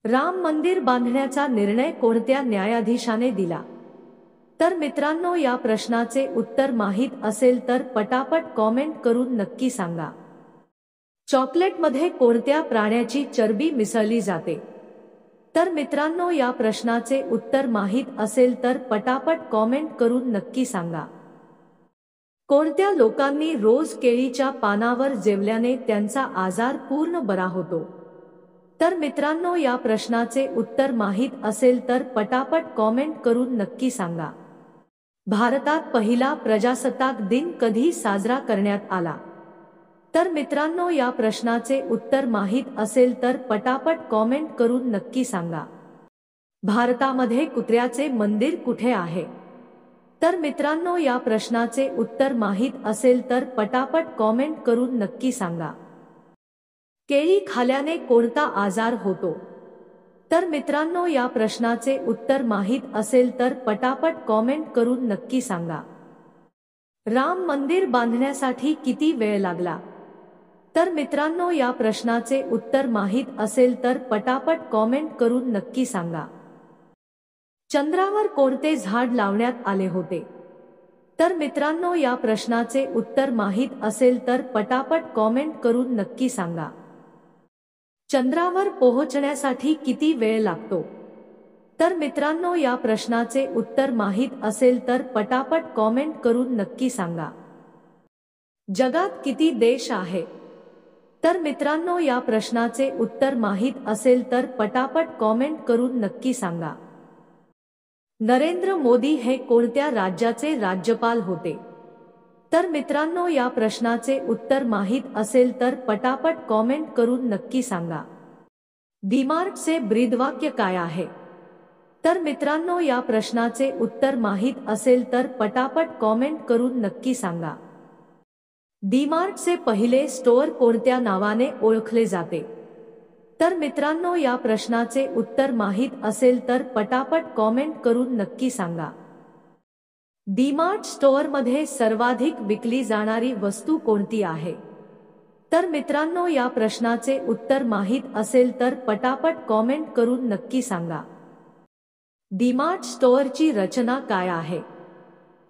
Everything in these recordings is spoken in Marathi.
राम मंदिर बांधण्याचा निर्णय कोणत्या न्यायाधीशाने दिला? तर मित्रांनो, या प्रश्नाचे उत्तर माहीत असेल तर पटापट कॉमेंट करून नक्की सांगा. चॉकलेटमध्ये कोणत्या प्राण्याची चरबी मिसळली जाते? तर मित्रांनो, या प्रश्नाचे उत्तर माहीत असेल तर पटापट कॉमेंट करून नक्की सांगा. कोणत्या लोकांनी रोज केळीच्या पानावर जेवल्याने त्यांचा आजार पूर्ण बरा होतो? तर मित्रांनो, या प्रश्नाचे उत्तर माहीत असेल तर पटापट कॉमेंट करून नक्की सांगा. भारतात पहिला प्रजासत्ताक दिन कधी साजरा करण्यात आला? तर मित्रांनो, या प्रश्नाचे उत्तर माहीत असेल तर पटापट कॉमेंट करून नक्की सांगा. भारतामध्ये कुत्र्याचे मंदिर कुठे आहे? तर मित्रांनो, या प्रश्नाचे उत्तर माहीत असेल तर पटापट कॉमेंट करून नक्की सांगा. केळी खाल्याने कोणता आजार होतो? तर मित्रांनो, या प्रश्नाचे उत्तर माहीत असेल तर पटापट कॉमेंट करून नक्की सांगा. राम मंदिर बांधण्यासाठी किती वेळ लागला? तर मित्रांनो, या प्रश्नाचे उत्तर माहीत असेल तर पटापट कॉमेंट करून नक्की सांगा. चंद्रावर कोणते झाड लावण्यात आले होते? तर मित्रांनो, या प्रश्नाचे उत्तर माहीत असेल तर पटापट कॉमेंट करून नक्की सांगा. चंद्रावर पोहोचण्यासाठी किती वेळ लागतो? तर मित्रांनो, या प्रश्नाचे उत्तर माहीत असेल तर पटापट कॉमेंट करून नक्की सांगा. जगात किती देश आहेत? तर मित्रांनो, या प्रश्नाचे उत्तर माहीत असेल तर पटापट कॉमेंट करून नक्की सांगा. नरेंद्र मोदी हे कोणत्या राज्याचे राज्यपाल होते? तर मित्रांनो, या प्रश्नाचे उत्तर माहीत असेल तर पटापट कॉमेंट करून नक्की सांगा. डीमार्टचे ब्रीदवाक्य काय आहे? तर मित्रांनो, या प्रश्नाचे उत्तर माहीत असेल तर पटापट कॉमेंट करून नक्की सांगा. डीमार्टचे पहिले स्टोअर कोणत्या नावाने ओळखले जाते? तर मित्रांनो, या प्रश्नाचे उत्तर माहीत असेल तर पटापट कॉमेंट करून नक्की सांगा. डीमार्ट स्टोअरमध्ये सर्वाधिक विकली जाणारी वस्तू कोणती आहे? तर मित्रांनो, या प्रश्नाचे उत्तर माहीत असेल तर पटापट कॉमेंट करून नक्की सांगा. डीमार्ट स्टोअरची रचना काय आहे?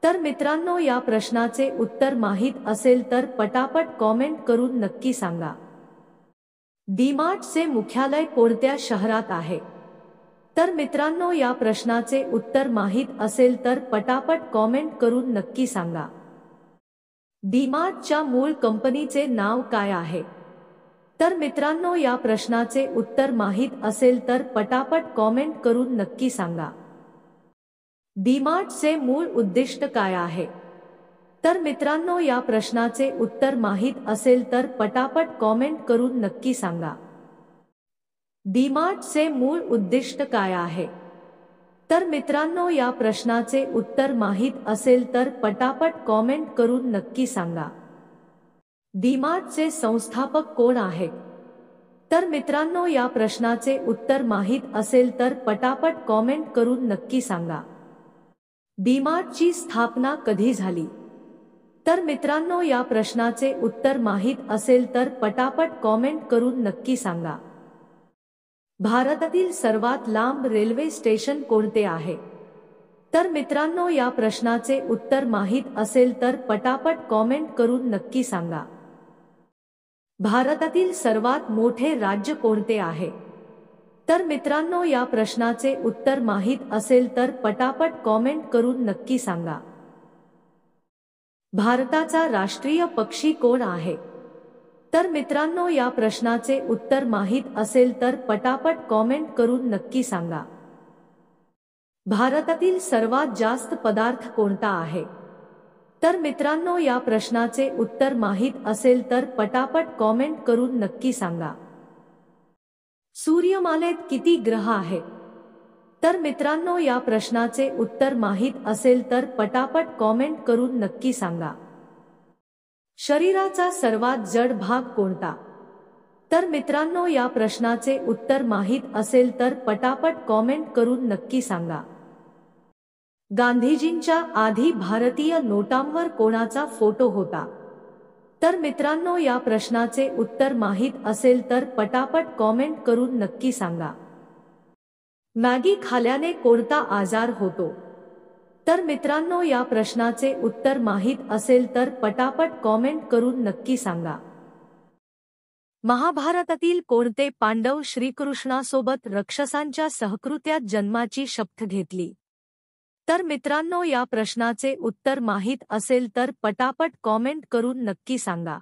तर मित्रांनो, या प्रश्नाचे उत्तर माहीत असेल तर पटापट कॉमेंट करून नक्की सांगा. डीमार्टचे मुख्यालय कोणत्या शहरात आहे? तर मित्रांनो, या प्रश्नाचे उत्तर माहीत असेल तर पटापट कॉमेंट करून नक्की सांगा. डीमार्टच्या मूळ कंपनीचे नाव काय आहे? तर मित्रांनो, या प्रश्नाचे उत्तर माहीत असेल तर पटापट कॉमेंट करून नक्की सांगा. डीमार्टचे मूळ उद्दिष्ट काय आहे? तर मित्रांनो, या प्रश्नाचे उत्तर माहीत असेल तर पटापट कॉमेंट करून नक्की सांगा. डीमार्टचे मूळ उद्दिष्ट काय आहे? तर मित्रांनो, या प्रश्नाचे उत्तर माहीत असेल तर पटापट कॉमेंट करून नक्की सांगा. डीमार्टचे संस्थापक कोण आहेत? तर मित्रांनो, या प्रश्नाचे उत्तर माहीत असेल तर पटापट कॉमेंट करून नक्की सांगा. डीमार्टची स्थापना कधी झाली? तर मित्रांनो, या प्रश्नाचे उत्तर माहीत असेल तर पटापट कॉमेंट करून नक्की सांगा. भारतातील सर्वात लांब रेल्वे स्टेशन कोणते आहे? तर मित्रांनो, या प्रश्नाचे उत्तर माहीत असेल तर पटापट कॉमेंट करून नक्की सांगा. भारतातील सर्वात मोठे राज्य कोणते आहे? तर मित्रांनो, या प्रश्नाचे उत्तर माहीत असेल तर पटापट कॉमेंट करून नक्की सांगा. भारताचा राष्ट्रीय पक्षी कोण आहे? तर मित्रांनो, या प्रश्नाचे उत्तर माहीत असेल तर पटापट कॉमेंट करून नक्की सांगा. भारतातील सर्वात जास्त पदार्थ कोणता आहे? तर मित्रांनो, या प्रश्नाचे उत्तर माहीत असेल तर पटापट कॉमेंट करून नक्की सांगा. सूर्यमालेत किती ग्रह आहेत? तर मित्रांनो, या प्रश्नाचे उत्तर माहीत असेल तर पटापट कॉमेंट करून नक्की सांगा. शरीराचा सर्वात जड भाग कोणता? तर मित्रांनो, या प्रश्नाचे उत्तर माहीत असेल तर पटापट कॉमेंट करून नक्की सांगा. गांधीजींच्या आधी भारतीय नोटांवर कोणाचा फोटो होता? तर मित्रांनो, या प्रश्नाचे उत्तर माहीत असेल तर पटापट कॉमेंट करून नक्की सांगा. मॅगी खाल्याने कोणता आजार होतो? तर मित्रांनो, या प्रश्नाचे उत्तर माहीत असेल तर पटापट कॉमेंट करून नक्की सांगा. महाभारतातील कोणते पांडव श्रीकृष्णासोबत राक्षसांच्या सहकृत्यात जन्माची शपथ घेतली? तर मित्रांनो, या प्रश्नाचे उत्तर माहीत असेल तर पटापट कॉमेंट करून नक्की सांगा.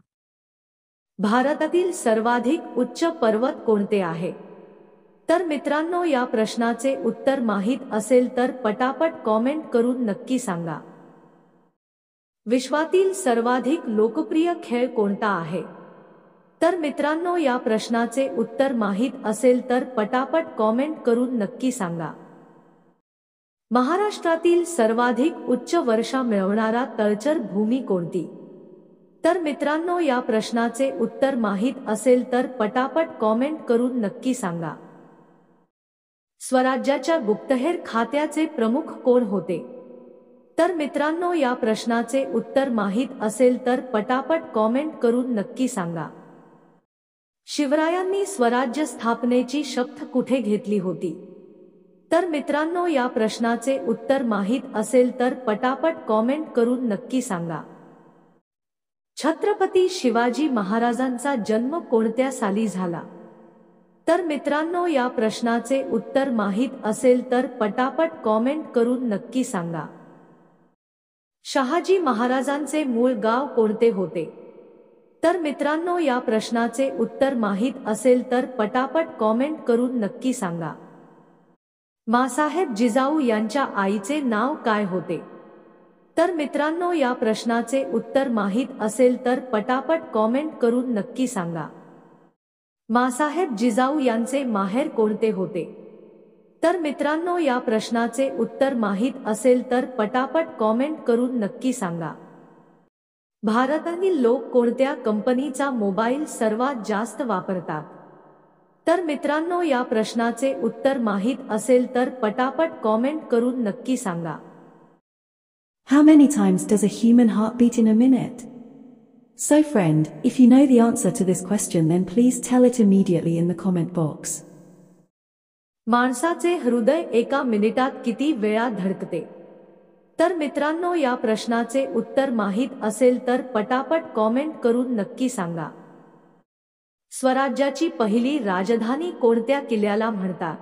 भारतातील सर्वाधिक उच्च पर्वत कोणते आहे? तर मित्रांनो, या प्रश्नाचे उत्तर माहीत असेल तर पटापट कॉमेंट करून नक्की सांगा. विश्वातील सर्वाधिक लोकप्रिय खेळ कोणता आहे? तर मित्रांनो, या प्रश्नाचे उत्तर माहीत असेल तर पटापट कॉमेंट करून नक्की सांगा. महाराष्ट्रातील सर्वाधिक उच्च वर्षा मिळवणारा तळचर भूमी कोणती? तर मित्रांनो, या प्रश्नाचे उत्तर माहीत असेल तर पटापट कॉमेंट करून नक्की सांगा. स्वराज्याच्या गुप्तहेर खात्याचे प्रमुख कोण होते? तर मित्रांनो, या प्रश्नाचे उत्तर माहीत असेल तर पटापट कॉमेंट करून नक्की सांगा. शिवरायांनी स्वराज्य स्थापनेची शपथ कुठे घेतली होती? तर मित्रांनो, या प्रश्नाचे उत्तर माहीत असेल तर पटापट कॉमेंट करून नक्की सांगा. छत्रपती शिवाजी महाराजांचा जन्म कोणत्या साली झाला? तर मित्रांनो, या प्रश्नाचे उत्तर माहीत असेल तर पटापट कॉमेंट करून नक्की सांगा. शहाजी महाराजांचे मूळ गाव कोणते होते? तर मित्रांनो, या प्रश्नाचे उत्तर माहीत असेल तर पटापट कॉमेंट करून नक्की सांगा. माँसाहेब जिजाऊ यांच्या आईचे नाव काय होते? तर मित्रांनो, या प्रश्नाचे उत्तर माहीत असेल तर पटापट कॉमेंट करून नक्की सांगा. माँसाहेब जिजाऊ यांचे माहेर कोणते होते? तर मित्रांनो, या प्रश्नाचे उत्तर माहीत असेल तर पटापट कॉमेंट करून नक्की सांगा. भारतातील लोक कोणत्या कंपनीचा मोबाईल सर्वात जास्त वापरतात? तर मित्रांनो, या प्रश्नाचे उत्तर माहीत असेल तर पटापट कॉमेंट करून नक्की सांगा. How many times does a human heart beat in a minute? So friend, if you know the answer to this question then please tell it immediately in the comment box. माणसाचे हृदय एका मिनिटात किती वेळा धडकते? तर मित्रांनो, या प्रश्नाचे उत्तर माहीत असेल तर पटापट कॉमेंट करून नक्की सांगा. स्वराज्याची पहिली राजधानी कोणत्या किल्ल्याला म्हणतात?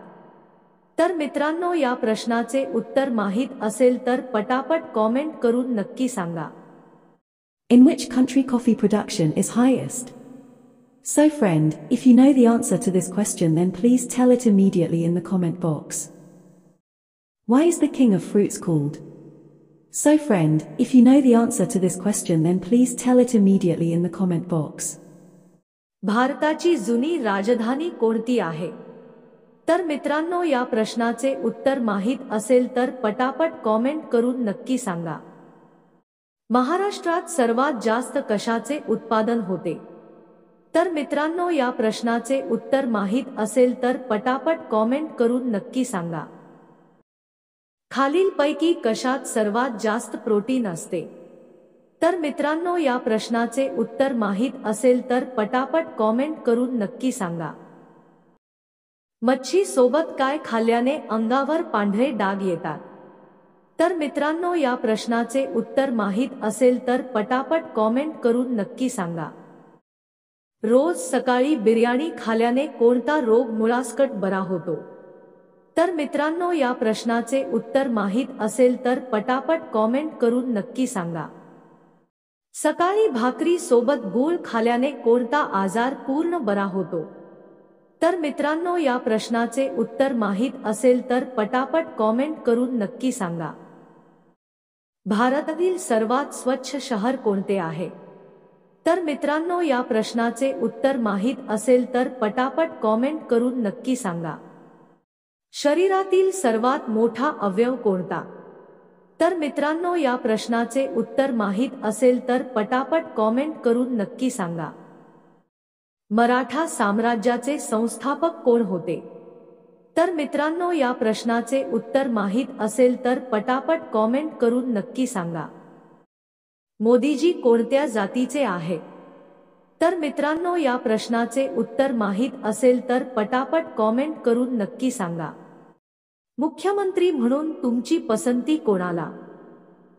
तर मित्रांनो, या प्रश्नाचे उत्तर माहीत असेल तर पटापट कॉमेंट करून नक्की सांगा. In which country coffee production is highest? So friend, if you know the answer to this question then please tell it immediately in the comment box. Why is the king of fruits called? So friend, if you know the answer to this question then please tell it immediately in the comment box. भारताची जुनी राजधानी कोणती आहे? तर मित्रांनो, या प्रश्नाचे उत्तर माहीत असेल तर पटापट कॉमेंट करून नक्की सांगा. महाराष्ट्रात सर्वात जास्त कशाचे उत्पादन होते? तर मित्रांनो, या प्रश्नाचे उत्तर माहीत असेल तर पटापट कॉमेंट करून नक्की सांगा. खालीलपैकी कशात सर्वात जास्त प्रोटीन असते? तर मित्रांनो, या प्रश्नाचे उत्तर माहीत असेल तर पटापट कॉमेंट करून नक्की सांगा. मच्छी सोबत काय खाल्ल्याने अंगावर पांढरे डाग येतात? तर मित्रांनो, या प्रश्नाचे उत्तर माहीत असेल तर पटापट कॉमेंट करून नक्की सांगा. रोज सकाळी बिर्याणी खाल्ल्याने कोणता रोग मुळासकट बरा होतो? तर मित्रांनो, या प्रश्नाचे उत्तर माहीत असेल तर पटापट कॉमेंट करून नक्की सांगा. सकाळी भाकरी सोबत गूळ खाल्ल्याने कोणता आजार पूर्ण बरा होतो? तर मित्रांनो, या प्रश्नाचे उत्तर माहीत असेल तर पटापट कॉमेंट करून नक्की सांगा. भारतातील सर्वात स्वच्छ शहर कोणते आहे? तर मित्रांनो, या प्रश्नाचे उत्तर माहीत असेल तर पटापट कॉमेंट करून नक्की सांगा. शरीरातील सर्वात मोठा अवयव कोणता? तर मित्रांनो, या प्रश्नाचे उत्तर माहीत असेल तर पटापट कॉमेंट करून नक्की सांगा. मराठा साम्राज्याचे संस्थापक कोण होते? तर मित्रांनो, या प्रश्नाचे उत्तर माहीत असेल तर पटापट कॉमेंट करून नक्की सांगा. मोदीजी कोणत्या जातीचे आहे? तर मित्रांनो, या प्रश्नाचे उत्तर माहीत असेल तर पटापट कॉमेंट करून नक्की सांगा. मुख्यमंत्री म्हणून तुमची पसंती कोणाला?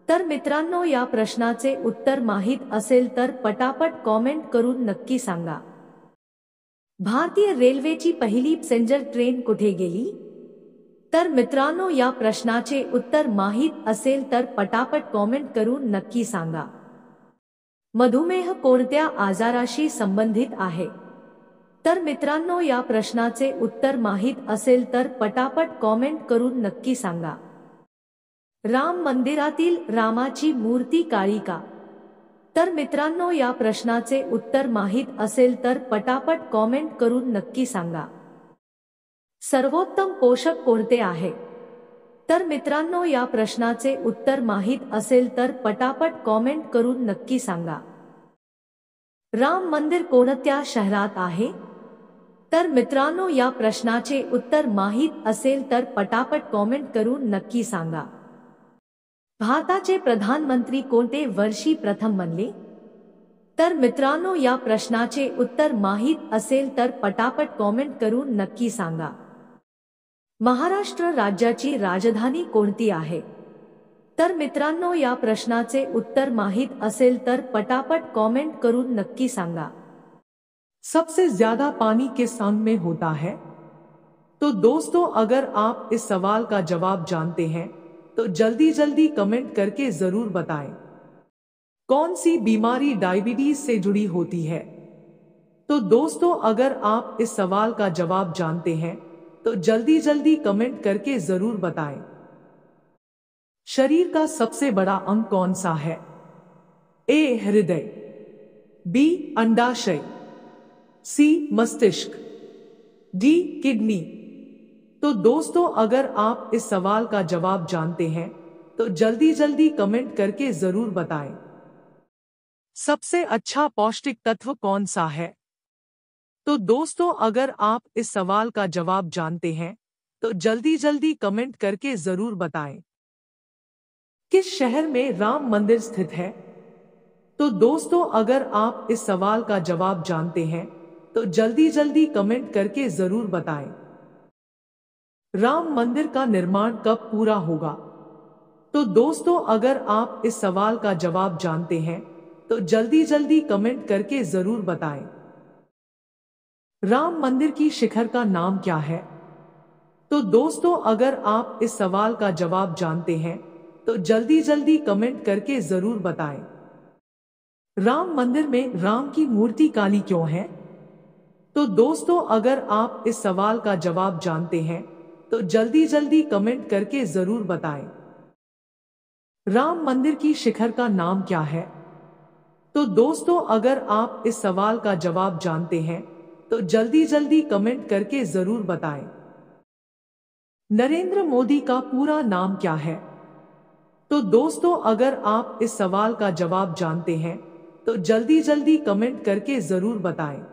तर मित्रांनो, या प्रश्नाचे उत्तर माहीत असेल तर पटापट कॉमेंट करून नक्की सांगा. भारतीय रेल्वेची पहिली पॅसेंजर ट्रेन कुठे गेली? तर मित्रांनो, या प्रश्नाचे उत्तर माहीत असेल तर पटापट कॉमेंट करून नक्की सांगा. मधुमेह कोणत्या आजाराशी संबंधित आहे? तर मित्रांनो, या प्रश्नाचे उत्तर माहीत असेल तर पटापट कॉमेंट करून नक्की सांगा. राम मंदिरातील रामाची मूर्ती काळी का? तर मित्रांनो, या प्रश्नाचे उत्तर माहीत असेल तर पटापट कॉमेंट करून नक्की सांगा. सर्वोत्तम पोषक कोणते आहे? तर मित्रांनो, या प्रश्नाचे उत्तर माहीत असेल तर पटापट कॉमेंट करून नक्की सांगा. राम मंदिर कोणत्या शहरात आहे? तर मित्रांनो, या प्रश्नाचे उत्तर माहीत असेल तर पटापट कॉमेंट करून नक्की सांगा. भारताचे प्रधानमंत्री कोणते वर्षी प्रथम बनले? तर मित्रांनो, या प्रश्नाचे उत्तर माहीत असेल तर पटापट कॉमेंट करून नक्की सांगा. महाराष्ट्र राज्याची राजधानी कोणती आहे? तर मित्रांनो, या प्रश्नाचे उत्तर माहीत असेल तर पटापट कॉमेंट करून नक्की सांगा. सबसे ज्यादा पानी किस अंग में होता है? तो दोस्तों, अगर आप इस सवाल का जवाब जानते हैं तो जल्दी जल्दी कमेंट करके जरूर बताएं. कौन सी बीमारी डायबिटीज से जुड़ी होती है? तो दोस्तों, अगर आप इस सवाल का जवाब जानते हैं तो जल्दी जल्दी कमेंट करके जरूर बताएं. शरीर का सबसे बड़ा अंग कौन सा है? ए. हृदय, बी. अंडाशय, सी. मस्तिष्क, डी. किडनी. तो दोस्तों, अगर आप इस सवाल का जवाब जानते हैं तो जल्दी जल्दी कमेंट करके जरूर बताएं. सबसे अच्छा पौष्टिक तत्व कौन सा है? तो दोस्तों, अगर आप इस सवाल का जवाब जानते हैं तो जल्दी जल्दी कमेंट करके जरूर बताएं. किस शहर में राम मंदिर स्थित है? तो दोस्तों, अगर आप इस सवाल का जवाब जानते हैं तो जल्दी जल्दी कमेंट करके जरूर बताएं. राम मंदिर का निर्माण कब पूरा होगा? तो दोस्तों, अगर आप इस सवाल का जवाब जानते हैं तो जल्दी जल्दी कमेंट करके जरूर बताएं. राम मंदिर की शिखर का नाम क्या है? तो दोस्तों, अगर आप इस सवाल का जवाब जानते हैं तो जल्दी जल्दी कमेंट करके जरूर बताएं. राम मंदिर में राम की मूर्ति काली क्यों है? तो दोस्तों, अगर आप इस सवाल का जवाब जानते हैं तो जल्दी जल्दी कमेंट करके जरूर बताएं. राम मंदिर की शिखर का नाम क्या है? तो दोस्तों, अगर आप इस सवाल का जवाब जानते हैं तो जल्दी जल्दी कमेंट करके जरूर बताएं. नरेंद्र मोदी का पूरा नाम क्या है? तो दोस्तों, अगर आप इस सवाल का जवाब जानते हैं तो जल्दी जल्दी कमेंट करके जरूर बताएं.